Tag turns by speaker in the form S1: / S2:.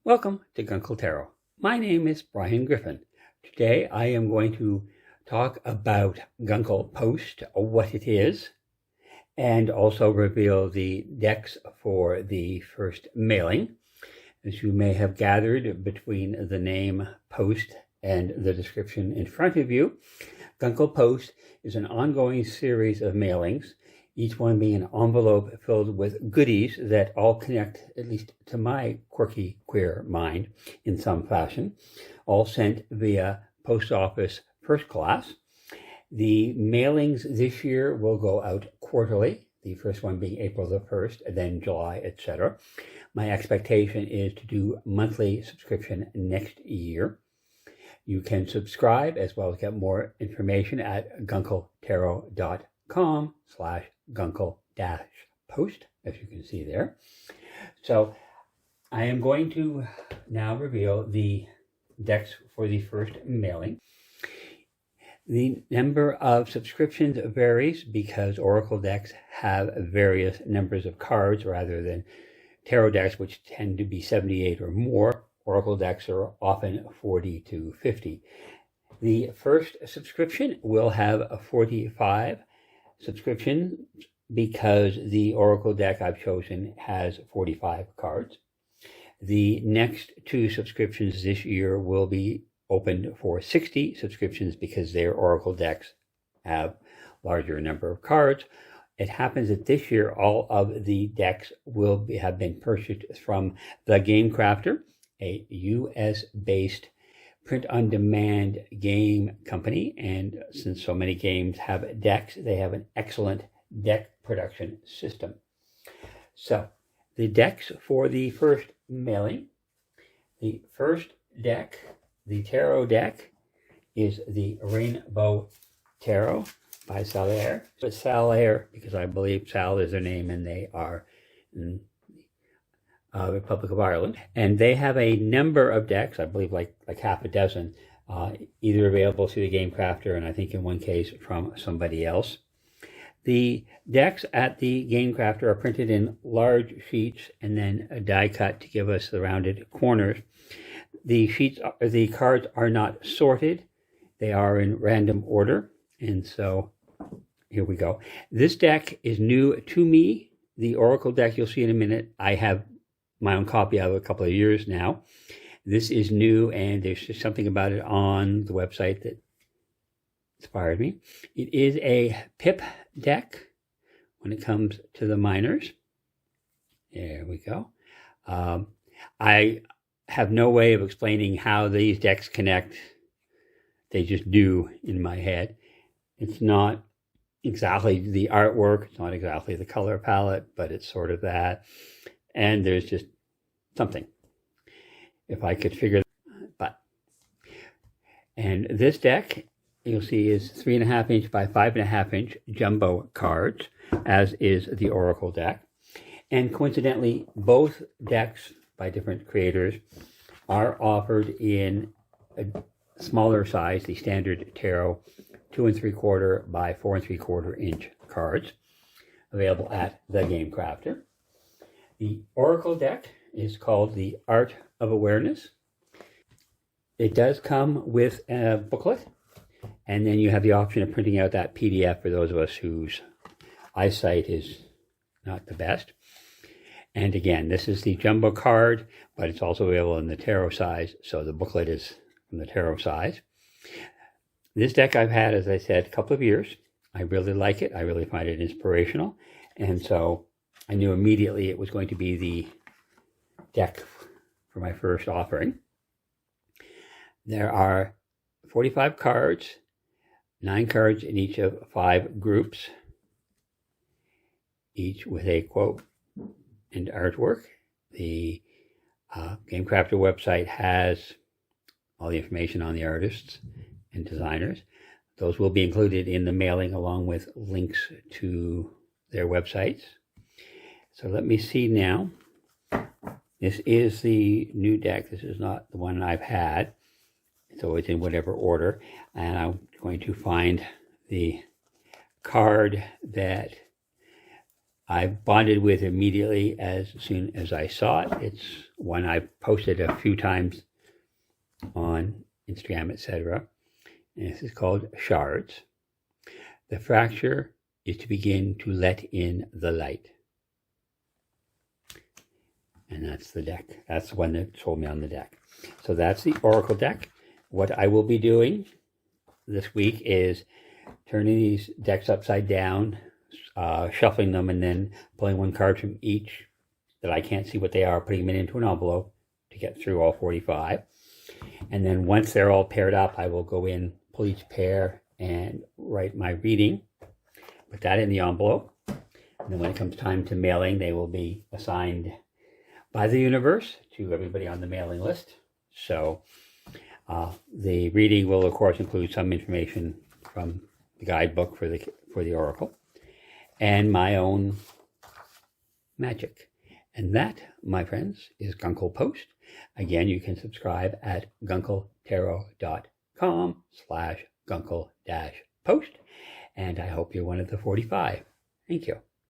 S1: Welcome to Guncle Tarot. My name is Brian Griffin. Today I am going to talk about Guncle Post, what it is, and also reveal the decks for the first mailing. As you may have gathered between the name Post and the description in front of you, Guncle Post is an ongoing series of mailings, each one being an envelope filled with goodies that all connect, at least to my quirky queer mind, in some fashion, all sent via post office first class. The mailings this year will go out quarterly, the first one being April the 1st, and then July, etc. My expectation is to do monthly subscription next year. You can subscribe as well as get more information at guncletarot.com/guncle-post, as you can see there. So I am going to now reveal the decks for the first mailing. The number of subscriptions varies because Oracle decks have various numbers of cards rather than tarot decks, which tend to be 78 or more. Oracle decks are often 40 to 50. The first subscription will have 45 subscriptions because the Oracle deck I've chosen has 45 cards. The next two subscriptions this year will be opened for 60 subscriptions because their Oracle decks have larger number of cards. It happens that this year all of the decks have been purchased from The Game Crafter, a US-based print-on-demand game company, and since so many games have decks, they have an excellent deck production system. So, the decks for the first mailing. The first deck, the tarot deck, is the Rainbow Tarot by Salaire. But Salaire, because I believe Sal is their name and they are in Republic of Ireland, and they have a number of decks, I believe like half a dozen, either available through the Game Crafter and I think in one case from somebody else. The decks at the Game Crafter are printed in large sheets and then die cut to give us the rounded corners. The cards are not sorted; they are in random order, and so here we go. This deck is new to me. The Oracle deck you'll see in a minute, I have my own copy of a couple of years now. This is new, and there's just something about it on the website that inspired me. It is a pip deck when it comes to the minors. There we go. I have no way of explaining how these decks connect. They just do in my head. It's not exactly the artwork, it's not exactly the color palette, but it's sort of that. And there's just something, if I could figure but. And this deck, you'll see, is 3.5 inch by 5.5 inch jumbo cards, as is the Oracle deck. And coincidentally, both decks by different creators are offered in a smaller size, the standard tarot 2 3/4 by 4 3/4 inch cards, available at The Game Crafter. The Oracle deck is called the Art of Awareness. It does come with a booklet, and then you have the option of printing out that PDF for those of us whose eyesight is not the best. And again, this is the jumbo card, but it's also available in the tarot size, so the booklet is from the tarot size. This deck I've had, as I said, a couple of years. I really like it. I really find it inspirational, and so I knew immediately it was going to be the deck for my first offering. There are 45 cards, 9 cards in each of 5 groups, each with a quote and artwork. The Game Crafter website has all the information on the artists and designers. Those will be included in the mailing along with links to their websites. So let me see now. This is the new deck. This is not the one I've had. So it's in whatever order. And I'm going to find the card that I bonded with immediately as soon as I saw it. It's one I've posted a few times on Instagram, etc. And this is called Shards. The fracture is to begin to let in the light. And that's the deck. That's the one that told me on the deck. So that's the Oracle deck. What I will be doing this week is turning these decks upside down, shuffling them, and then pulling one card from each that I can't see what they are, putting them into an envelope to get through all 45. And then once they're all paired up, I will go in, pull each pair, and write my reading. Put that in the envelope. And then when it comes time to mailing, they will be assigned by the universe to everybody on the mailing list. So the reading will, of course, include some information from the guidebook for the Oracle and my own magic. And that, my friends, is Guncle Post. Again, you can subscribe at guncletarot.com/guncle-post. And I hope you're one of the 45. Thank you.